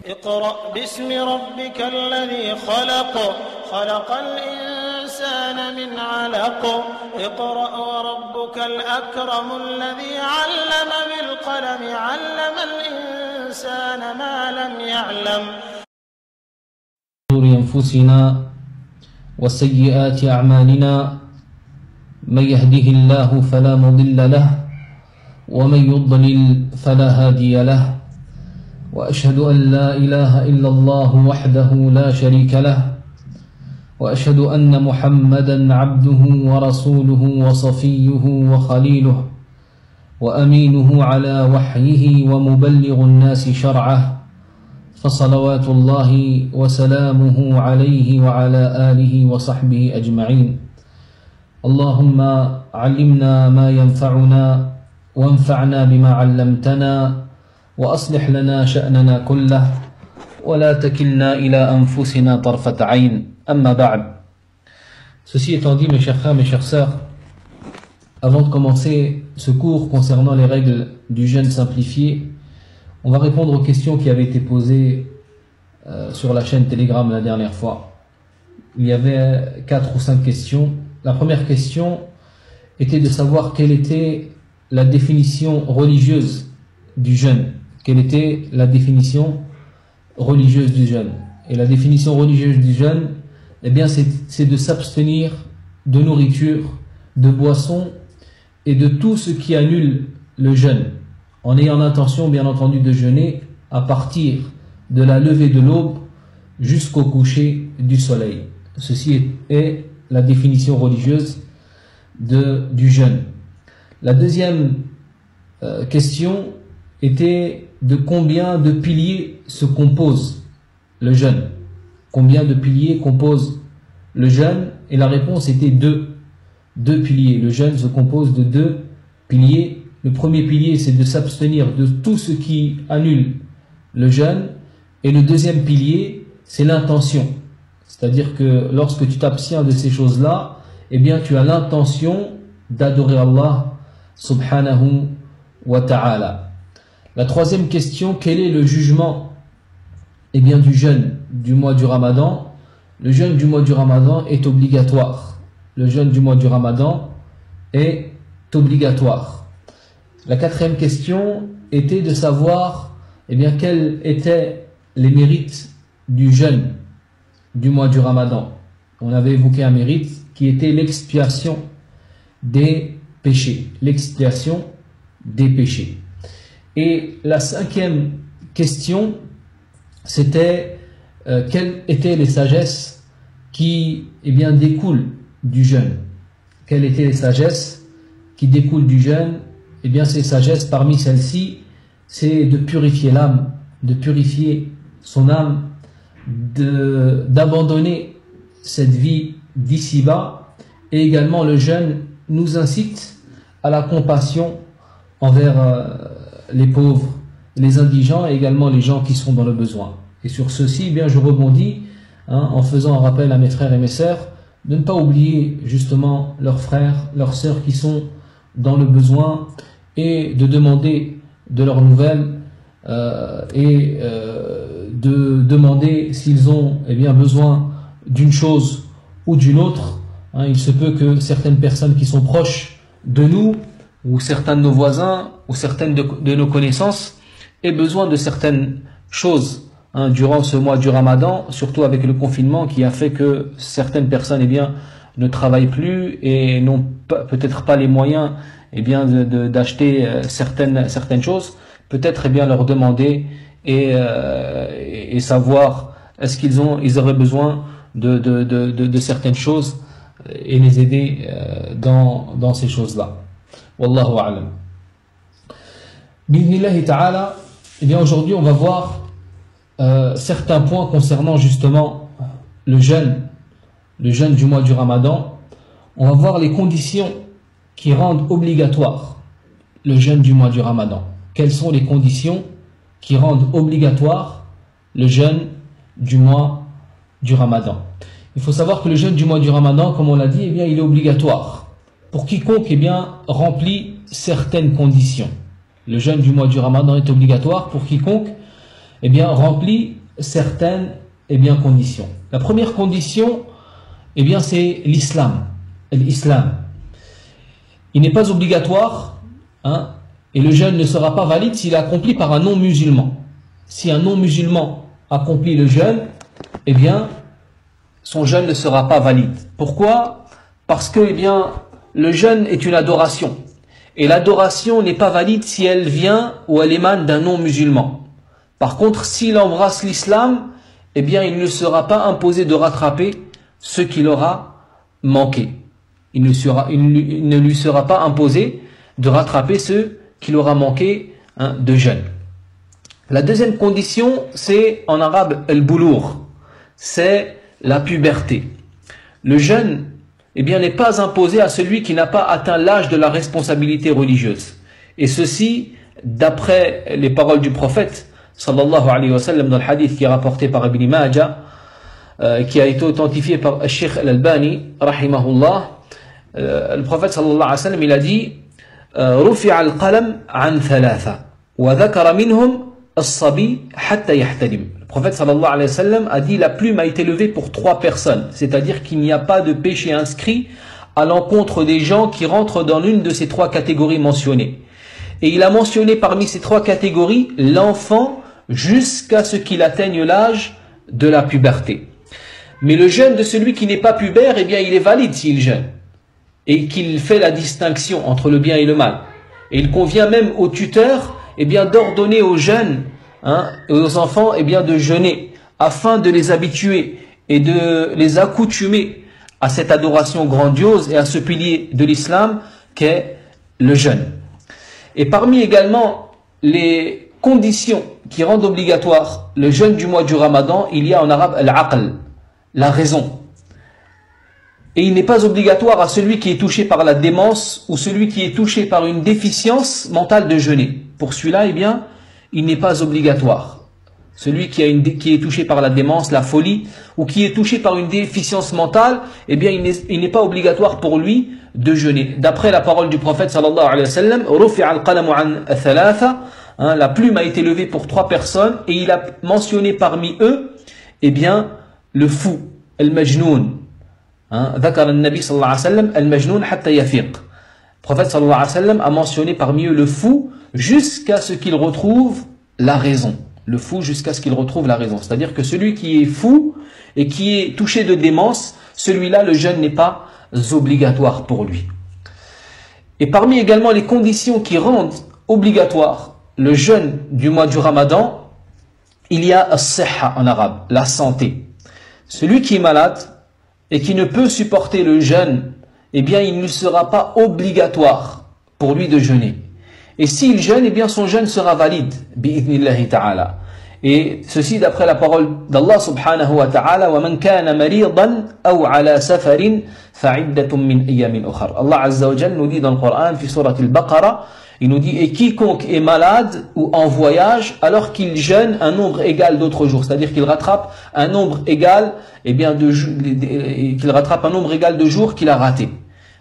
اقرأ باسم ربك الذي خلق خلق الإنسان من علق اقرأ وربك الأكرم الذي علم بالقلم علم الإنسان ما لم يعلم. شرور أنفسنا وسيئات أعمالنا من يهده الله فلا مضل له ومن يضلل فلا هادي له وأشهد أن لا إله إلا الله وحده لا شريك له وأشهد أن محمدا عبده ورسوله وصفيه وخليله وأمينه على وحيه ومبلغ الناس شرعه فصلوات الله وسلامه عليه وعلى آله وصحبه أجمعين. اللهم علمنا ما ينفعنا وانفعنا بما علمتنا وأصلح لنا شأننا كله ولا تكلنا إلى أنفسنا طرفة عين. أما بعد. Ceci étant dit, mes chers frères, mes chères sœurs, avant de commencer ce cours concernant les règles du jeûne simplifié, on va répondre aux questions qui avaient été posées sur la chaîne Telegram la dernière fois. Il y avait 4 ou 5 questions. La première question était de savoir quelle était la définition religieuse du jeûne. Quelle était la définition religieuse du jeûne? Et la définition religieuse du jeûne, eh bien, c'est de s'abstenir de nourriture, de boissons et de tout ce qui annule le jeûne, en ayant l'intention, bien entendu, de jeûner à partir de la levée de l'aube jusqu'au coucher du soleil. Ceci est la définition religieuse du jeûne. La deuxième question était de combien de piliers se compose le jeûne. Combien de piliers compose le jeûne? Et la réponse était 2. 2 piliers. Le jeûne se compose de 2 piliers. Le premier pilier, c'est de s'abstenir de tout ce qui annule le jeûne. Et le deuxième pilier, c'est l'intention. C'est-à-dire que lorsque tu t'abstiens de ces choses-là, eh bien, tu as l'intention d'adorer Allah subhanahu wa ta'ala. La troisième question, quel est le jugement eh bien, du jeûne du mois du Ramadan? Le jeûne du mois du Ramadan est obligatoire. Le jeûne du mois du Ramadan est obligatoire. La quatrième question était de savoir eh bien, quels étaient les mérites du jeûne du mois du Ramadan. On avait évoqué un mérite qui était l'expiation des péchés. L'expiation des péchés. Et la cinquième question, c'était quelles étaient les sagesses qui eh bien, découlent du jeûne. Quelles étaient les sagesses qui découlent du jeûne? Eh bien, ces sagesses, parmi celles-ci, c'est de purifier l'âme, de purifier son âme, d'abandonner cette vie d'ici-bas. Et également, le jeûne nous incite à la compassion envers les pauvres, les indigents et également les gens qui sont dans le besoin. Et sur ceci, eh bien, je rebondis en faisant un rappel à mes frères et mes sœurs de ne pas oublier justement leurs frères, leurs sœurs qui sont dans le besoin et de demander de leurs nouvelles et de demander s'ils ont eh bien, besoin d'une chose ou d'une autre. Il se peut que certaines personnes qui sont proches de nous ou certains de nos voisins ou certaines de nos connaissances aient besoin de certaines choses durant ce mois du Ramadan, surtout avec le confinement qui a fait que certaines personnes eh bien, ne travaillent plus et n'ont peut-être pas les moyens eh bien, d'acheter certaines choses. Peut-être eh bien, leur demander et savoir est-ce qu'ils auraient besoin de certaines choses et les aider dans ces choses-là. Wallahu a'lam. Bi'idhnillahi ta'ala, eh bien aujourd'hui on va voir certains points concernant justement le jeûne du mois du Ramadan. On va voir les conditions qui rendent obligatoire le jeûne du mois du Ramadan. Quelles sont les conditions qui rendent obligatoire le jeûne du mois du Ramadan? Il faut savoir que le jeûne du mois du Ramadan, comme on l'a dit, eh bien, il est obligatoire pour quiconque eh bien, remplit certaines conditions. Le jeûne du mois du Ramadan est obligatoire pour quiconque eh bien, remplit certaines conditions. La première condition, eh bien, c'est l'islam. L'islam. Il n'est pas obligatoire, hein, et le jeûne ne sera pas valide s'il est accompli par un non-musulman. Si un non-musulman accomplit le jeûne, eh bien, son jeûne ne sera pas valide. Pourquoi? Parce que, eh bien, le jeûne est une adoration. Et l'adoration n'est pas valide si elle vient ou elle émane d'un non-musulman. Par contre, s'il embrasse l'islam, eh bien, il ne sera pas imposé de rattraper ce qu'il aura manqué. Il ne lui sera pas imposé de rattraper ce qu'il aura manqué, hein, de jeûne. La deuxième condition, c'est en arabe al-boulour, c'est la puberté. Le jeûne, eh bien, n'est pas imposé à celui qui n'a pas atteint l'âge de la responsabilité religieuse. Et ceci, d'après les paroles du prophète, sallallahu alayhi wa sallam, dans le hadith qui est rapporté par Ibn Majah, qui a été authentifié par Sheikh Al-Albani, rahimahullah, le prophète sallallahu alayhi wa sallam, il a dit رفع القلم عن ثلاثة وذكر منهم الصبي حتى يحتلم. Le prophète sallallahu alayhi wa sallam a dit la plume a été levée pour 3 personnes, c'est-à-dire qu'il n'y a pas de péché inscrit à l'encontre des gens qui rentrent dans l'une de ces 3 catégories mentionnées. Et il a mentionné parmi ces 3 catégories l'enfant jusqu'à ce qu'il atteigne l'âge de la puberté. Mais le jeûne de celui qui n'est pas pubère, eh bien, il est valide s'il jeûne et qu'il fait la distinction entre le bien et le mal. Et il convient même aux tuteurs, eh bien, d'ordonner aux jeunes, hein, et aux enfants, eh bien, de jeûner afin de les habituer et de les accoutumer à cette adoration grandiose et à ce pilier de l'islam qu'est le jeûne. Et parmi également les conditions qui rendent obligatoire le jeûne du mois du Ramadan, il y a en arabe al-aql, la raison. Et il n'est pas obligatoire à celui qui est touché par la démence ou celui qui est touché par une déficience mentale de jeûner. Pour celui-là, eh bien, il n'est pas obligatoire. Celui qui est touché par la démence, la folie, ou qui est touché par une déficience mentale, eh bien, il n'est pas obligatoire pour lui de jeûner. D'après la parole du prophète sallallahu alayhi wa sallam, rufi'a al-qalamu an thalatha, la plume a été levée pour 3 personnes, et il a mentionné parmi eux, eh bien, le fou, al-majnoun. ذكر النبي صلى الله عليه وسلم المجنون حتى يفيق. Le prophète sallallahu alayhi wa sallam a mentionné parmi eux le fou jusqu'à ce qu'il retrouve la raison. Le fou jusqu'à ce qu'il retrouve la raison. C'est-à-dire que celui qui est fou et qui est touché de démence, celui-là, le jeûne n'est pas obligatoire pour lui. Et parmi également les conditions qui rendent obligatoire le jeûne du mois du Ramadan, il y a as-sihha en arabe, la santé. Celui qui est malade et qui ne peut supporter le jeûne, eh bien, il ne sera pas obligatoire pour lui de jeûner. Et s'il jeûne, eh bien, son jeûne sera valide, bi'idhnillahi ta'ala. Et ceci d'après la parole d'Allah subhanahu wa ta'ala, وَمَنْ كَانَ مَرِيضًا أَوْ عَلَى سَفَرٍ فَعِدَّةٌ مِّنْ أَيَّامٍ أُخَرَ. Allah Azza wa Jal nous dit dans le Coran, fi surat al-Baqarah, il nous dit, et quiconque est malade ou en voyage, alors qu'il jeûne un nombre égal d'autres jours, c'est-à-dire qu'il rattrape un nombre égal, eh bien, qu'il rattrape un nombre égal de jours qu'il a raté.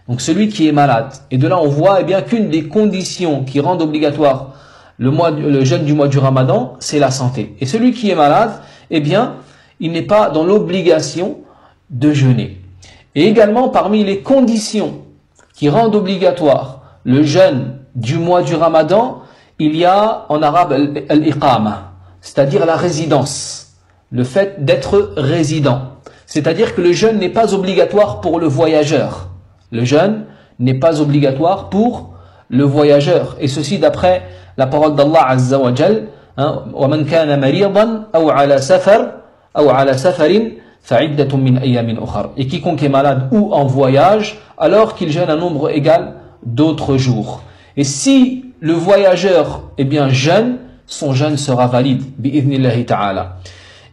Donc celui qui est malade. Et de là on voit, eh bien, qu'une des conditions qui rendent obligatoire le jeûne du mois du Ramadan, c'est la santé. Et celui qui est malade, eh bien, il n'est pas dans l'obligation de jeûner. Et également parmi les conditions qui rendent obligatoire le jeûne du mois du Ramadan, il y a en arabe al-iqama, c'est-à-dire la résidence, le fait d'être résident. C'est-à-dire que le jeûne n'est pas obligatoire pour le voyageur. Le jeûne n'est pas obligatoire pour le voyageur. Et ceci d'après la parole d'Allah Azza wa Jal, وَمَنْ كَانَ مَرِيضًا أَوْ عَلَى سَفَرٍ فَعِدَّةٌ مِّنْ أَيَّامٍ أُخَرَ. Et quiconque est malade ou en voyage, alors qu'il jeûne un nombre égal d'autres jours. Et si le voyageur, eh bien, jeûne, son jeûne sera valide, bi'idhnillahi ta'ala.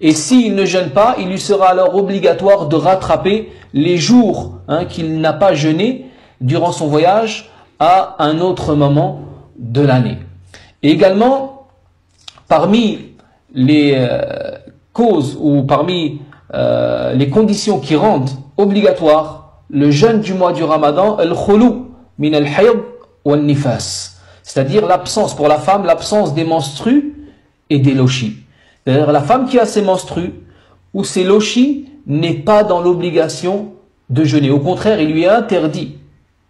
Et s'il ne jeûne pas, il lui sera alors obligatoire de rattraper les jours qu'il n'a pas jeûné durant son voyage à un autre moment de l'année. Et également, parmi les causes ou parmi les conditions qui rendent obligatoire le jeûne du mois du Ramadan, al-khulu min al-hayd wa al-nifas, c'est-à-dire l'absence pour la femme, l'absence des menstrues et des lochis. C'est-à-dire la femme qui a ses menstrues ou ses lochis n'est pas dans l'obligation de jeûner. Au contraire, il lui est interdit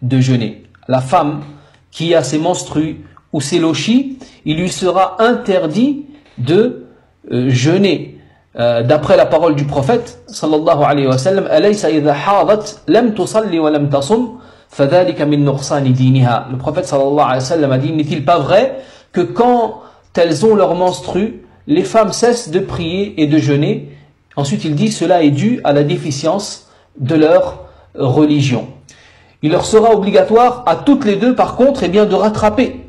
de jeûner. La femme qui a ses menstrues ou ses lochis, il lui sera interdit de jeûner. D'après la parole du prophète sallallahu alayhi wa sallam, alaysa idha hadat lam tusalli wa lam tasum fadhalika min nuqsani diniha. Le prophète sallallahu alayhi wa sallam a dit, n'est-il pas vrai que quand elles ont leur menstru, les femmes cessent de prier et de jeûner? Ensuite il dit, cela est dû à la déficience de leur religion. Il leur sera obligatoire à toutes les deux par contre de rattraper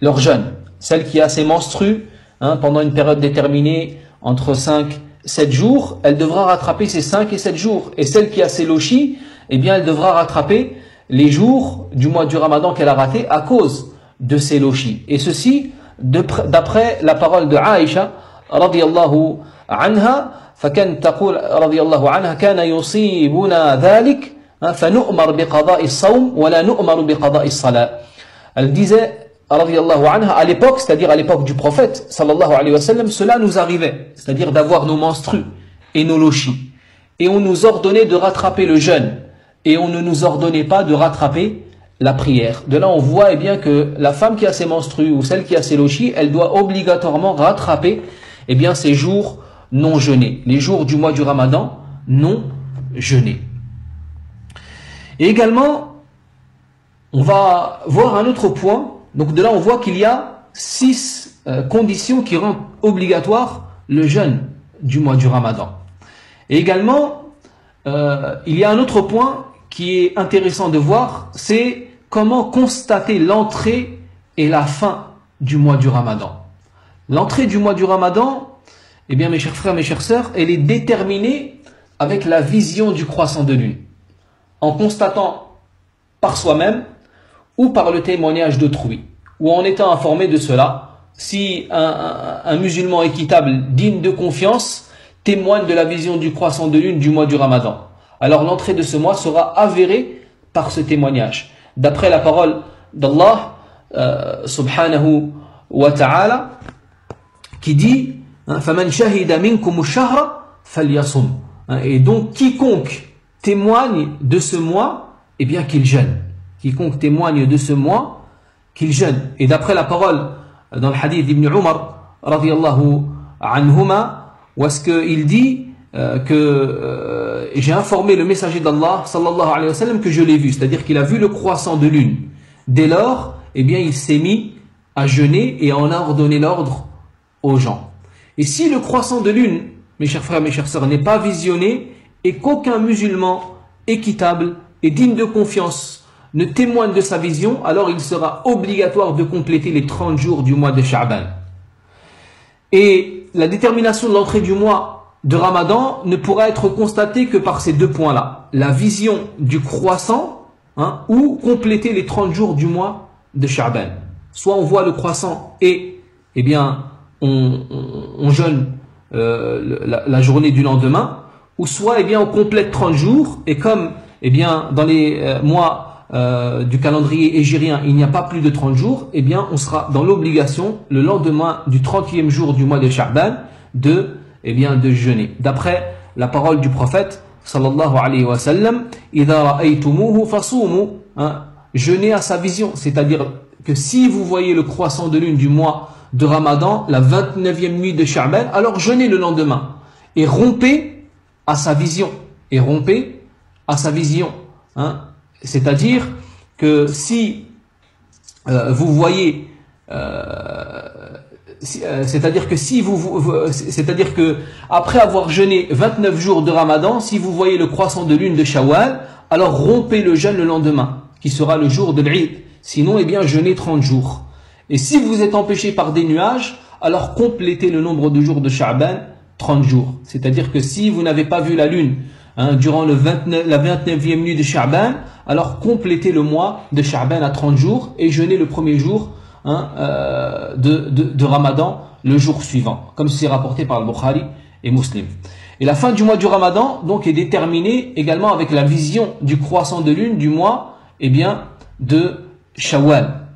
leur jeûne. Celle qui a ses menstrues pendant une période déterminée entre 5 et 7 jours, elle devra rattraper ses 5 et 7 jours. Et celle qui a ses lochis, elle devra rattraper les jours du mois du Ramadan qu'elle a raté à cause de ses lochis. Et ceci d'après la parole de Aïcha radiyallahu anha, فكان تقول رضي الله عنها كان يصيبنا ذلك فنؤمر بقضاء الصوم ولا نؤمر بقضاء الصلاة. Elle disait radiyallahu anha, à l'époque, c'est-à-dire à l'époque du prophète sallallahu alayhi wa sallam, cela nous arrivait, c'est-à-dire d'avoir nos menstrues et nos lochis, et on nous ordonnait de rattraper le jeûne et on ne nous ordonnait pas de rattraper la prière. De là on voit que la femme qui a ses menstrues ou celle qui a ses lochis, elle doit obligatoirement rattraper ces jours non jeûnés, les jours du mois du Ramadan non jeûnés. Et également on va voir un autre point. Donc de là on voit qu'il y a 6 conditions qui rendent obligatoire le jeûne du mois du Ramadan. Et également il y a un autre point qui est intéressant de voir, c'est comment constater l'entrée et la fin du mois du Ramadan. L'entrée du mois du Ramadan, mes chers frères, mes chères sœurs, elle est déterminée avec la vision du croissant de lune, en constatant par soi-même ou par le témoignage d'autrui, ou en étant informé de cela. Si un musulman équitable, digne de confiance, témoigne de la vision du croissant de lune du mois du Ramadan, alors l'entrée de ce mois sera avérée par ce témoignage. D'après la parole d'Allah subhanahu wa ta'ala, qui dit فَمَنْ شَهِدَ مِنْكُمُ الشَّهْرَ فَلْيَصُمْ. Et donc quiconque témoigne de ce mois, qu'il jeûne. Quiconque témoigne de ce mois, qu'il jeûne. Et d'après la parole dans le hadith d'Ibn Umar radiyallahu anhuma, où est-ce qu'il dit que j'ai informé le messager d'Allah sallallahu alayhi wa sallam que je l'ai vu, c'est-à-dire qu'il a vu le croissant de lune. Dès lors, il s'est mis à jeûner et en a ordonné l'ordre aux gens. Et si le croissant de lune, mes chers frères, mes chères sœurs, n'est pas visionné et qu'aucun musulman équitable et digne de confiance ne témoigne de sa vision, alors il sera obligatoire de compléter les 30 jours du mois de Sha'ban. Et la détermination de l'entrée du mois de Ramadan ne pourra être constatée que par ces deux points-là. La vision du croissant ou compléter les 30 jours du mois de Sha'ban. Soit on voit le croissant et on jeûne la journée du lendemain, ou soit on complète 30 jours et comme dans les mois du calendrier hégirien il n'y a pas plus de 30 jours, on sera dans l'obligation le lendemain du 30e jour du mois de Sha'ban de jeûner. D'après la parole du prophète sallallahu alayhi wa sallam, idha ra'aytumuhu fasumu, jeûner à sa vision, c'est-à-dire que si vous voyez le croissant de lune du mois de Ramadan, la 29e nuit de Sha'ban, alors jeûnez le lendemain et rompez à sa vision. Et rompez à sa vision. C'est-à-dire que si vous voyez, c'est-à-dire que après avoir jeûné 29 jours de Ramadan, si vous voyez le croissant de lune de Shawwal, alors rompez le jeûne le lendemain, qui sera le jour de l'Eid. Sinon, jeûnez 30 jours. Et si vous êtes empêché par des nuages, alors complétez le nombre de jours de Sha'ban 30 jours. C'est-à-dire que si vous n'avez pas vu la lune durant la 29e nuit de Sha'ban, alors complétez le mois de Sha'ban à 30 jours et jeûnez le premier jour de Ramadan le jour suivant, comme c'est rapporté par le Bukhari et Muslim. Et la fin du mois du Ramadan donc est déterminée également avec la vision du croissant de lune du mois de Shawwal,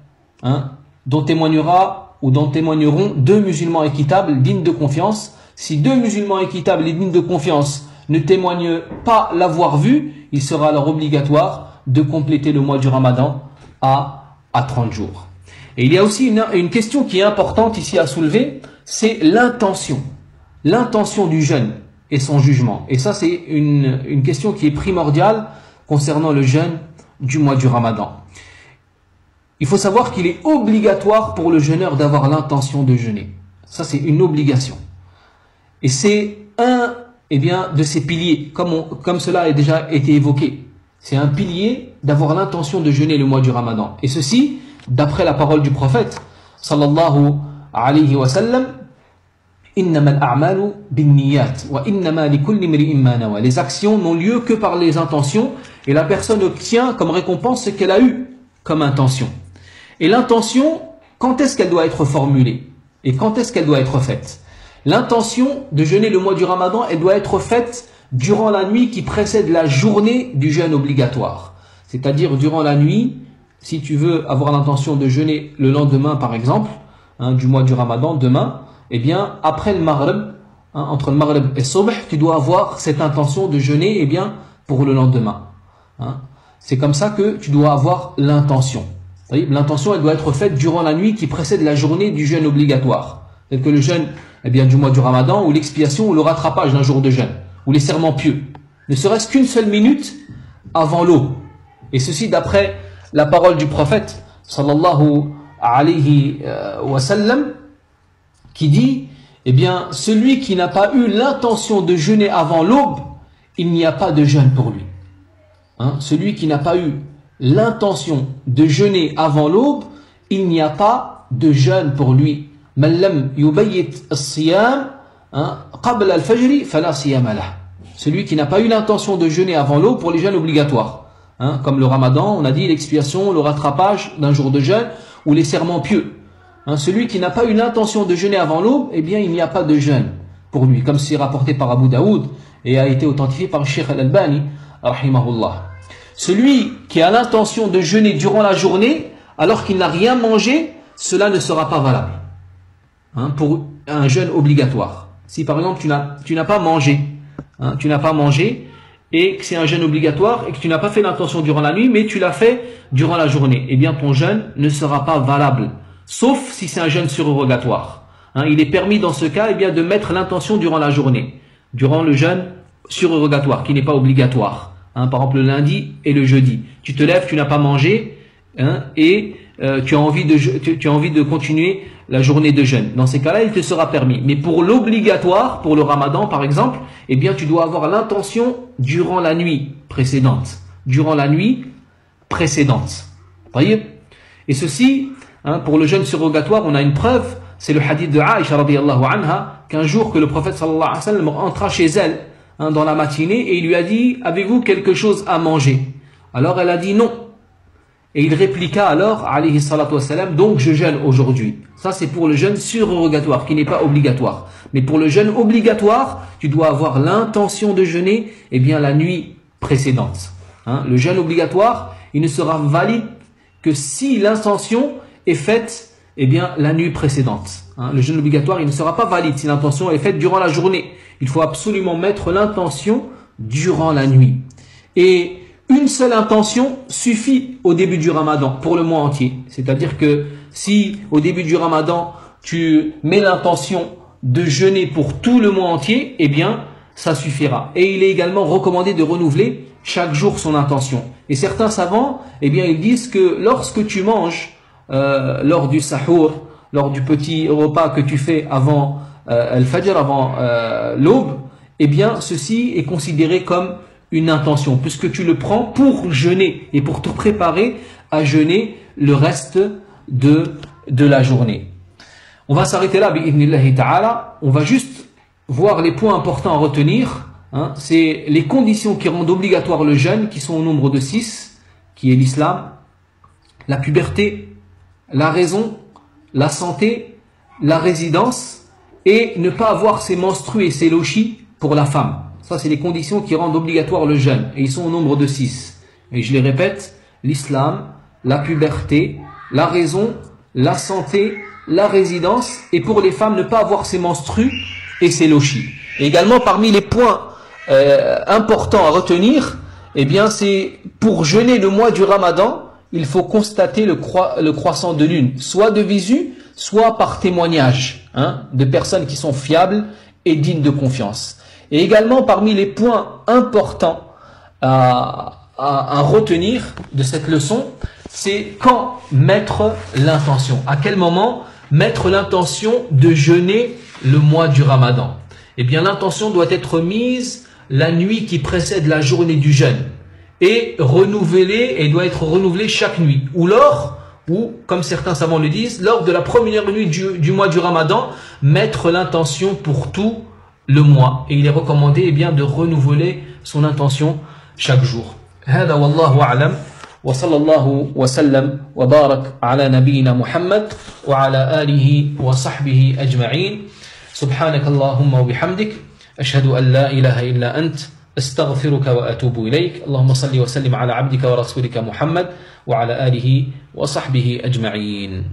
dont témoigneront deux musulmans équitables dignes de confiance, Si deux musulmans équitables et dignes de confiance ne témoignent pas l'avoir vu, il sera alors obligatoire de compléter le mois du Ramadan à 30 jours. Et il y a aussi une question qui est importante ici à soulever, c'est l'intention. L'intention du jeûne et son jugement. Et ça, c'est une question qui est primordiale concernant le jeûne du mois du Ramadan. Il faut savoir qu'il est obligatoire pour le jeûneur d'avoir l'intention de jeûner. Ça, c'est une obligation. Et c'est un de ces piliers, comme cela a déjà été évoqué. C'est un pilier d'avoir l'intention de jeûner le mois du Ramadan. Et ceci, d'après la parole du prophète, sallallahu alayhi wa sallam, innama al-a'malu bin-niyyat wa innama likulli imri'in ma nawa. Les actions n'ont lieu que par les intentions et la personne obtient comme récompense ce qu'elle a eu comme intention. Et l'intention, quand est-ce qu'elle doit être formulée et quand est-ce qu'elle doit être faite? L'intention de jeûner le mois du Ramadan, elle doit être faite durant la nuit qui précède la journée du jeûne obligatoire. C'est-à-dire durant la nuit, si tu veux avoir l'intention de jeûner le lendemain par exemple, du mois du Ramadan, demain, eh bien après le Maghrib, entre le Maghrib et le Subh, tu dois avoir cette intention de jeûner pour le lendemain. C'est comme ça que tu dois avoir l'intention. L'intention, elle doit être faite durant la nuit qui précède la journée du jeûne obligatoire. Tel que le jeûne du mois du Ramadan, ou l'expiation, ou le rattrapage d'un jour de jeûne, ou les serments pieux. Ne serait-ce qu'une seule minute avant l'aube. Et ceci d'après la parole du prophète, sallallahu alayhi wa sallam, qui dit, celui qui n'a pas eu l'intention de jeûner avant l'aube, il n'y a pas de jeûne pour lui. Celui qui n'a pas eu l'intention de jeûner avant l'aube, il n'y a pas de jeûne pour lui. Man lam yubayyit as-siyam qabla al-fajr fala siyama lah. Celui qui n'a pas eu l'intention de jeûner avant l'aube pour les jeûnes obligatoires. Comme le Ramadan, on a dit l'expiation, le rattrapage d'un jour de jeûne ou les serments pieux. Celui qui n'a pas eu l'intention de jeûner avant l'aube, il n'y a pas de jeûne pour lui, comme c'est rapporté par Abu Daoud et a été authentifié par Cheikh Al-Albani, rahimahullah. Celui qui a l'intention de jeûner durant la journée, alors qu'il n'a rien mangé, cela ne sera pas valable pour un jeûne obligatoire. Si par exemple tu n'as pas mangé, et que c'est un jeûne obligatoire et que tu n'as pas fait l'intention durant la nuit, mais tu l'as fait durant la journée, ton jeûne ne sera pas valable, sauf si c'est un jeûne surrogatoire. Il est permis dans ce cas de mettre l'intention durant la journée, durant le jeûne surrogatoire, qui n'est pas obligatoire. Par exemple le lundi et le jeudi. Tu te lèves, tu n'as pas mangé, et tu as envie de continuer la journée de jeûne. Dans ces cas-là, il te sera permis. Mais pour l'obligatoire, pour le Ramadan par exemple, tu dois avoir l'intention durant la nuit précédente. Durant la nuit précédente. Voyez? Et ceci, pour le jeûne surrogatoire, on a une preuve, c'est le hadith de Aïcha radiyallahu anha, qu'un jour que le prophète sallallahu alayhi wa sallam entra chez elle dans la matinée et il lui a dit, avez-vous quelque chose à manger? Alors elle a dit non. Et il répliqua alors, alayhi salatu wassalam, donc je jeûne aujourd'hui. Ça c'est pour le jeûne surrogatoire, qui n'est pas obligatoire. Mais pour le jeûne obligatoire, tu dois avoir l'intention de jeûner, la nuit précédente. Le jeûne obligatoire, il ne sera valide que si l'intention est faite, la nuit précédente. Le jeûne obligatoire, il ne sera pas valide si l'intention est faite durant la journée. Il faut absolument mettre l'intention durant la nuit. Et une seule intention suffit au début du Ramadan pour le mois entier. C'est-à-dire que si au début du Ramadan, tu mets l'intention de jeûner pour tout le mois entier, ça suffira. Et il est également recommandé de renouveler chaque jour son intention. Et certains savants, ils disent que lorsque tu manges, lors du sahur, lors du petit repas que tu fais avant al-fajr, avant l'aube, ceci est considéré comme une intention, puisque tu le prends pour jeûner et pour te préparer à jeûner le reste de la journée. On va s'arrêter là, bi'idhnillahi ta'ala. On va juste voir les points importants à retenir. C'est les conditions qui rendent obligatoire le jeûne, qui sont au nombre de 6, qui est l'islam, la puberté, la raison, la santé, la résidence, et ne pas avoir ses menstrues et ses lochis pour la femme. Ça, c'est les conditions qui rendent obligatoire le jeûne. Et ils sont au nombre de 6. Et je les répète, l'islam, la puberté, la raison, la santé, la résidence. Et pour les femmes, ne pas avoir ses menstrues et c'est l'oshi. Et également parmi les points importants à retenir, eh bien c'est pour jeûner le mois du Ramadan, il faut constater le croissant de lune, soit de visu, soit par témoignage, de personnes qui sont fiables et dignes de confiance. Et également parmi les points importants à retenir de cette leçon, c'est quand mettre l'intention. À quel moment mettre l'intention de jeûner le mois du Ramadan? Eh bien, l'intention doit être mise la nuit qui précède la journée du jeûne et doit être renouvelée chaque nuit. Ou comme certains savants le disent, lors de la première nuit du mois du Ramadan, mettre l'intention pour tout le mois. Et il est recommandé de renouveler son intention chaque jour. هذا والله أعلم وصلى الله وسلم وبارك على نبينا محمد وعلى آله وصحبه أجمعين سبحانك اللهم وبحمدك أشهد أن لا إله إلا أنت أستغفرك وأتوب إليك اللهم صل وسلم على عبدك ورسولك محمد وعلى آله وصحبه أجمعين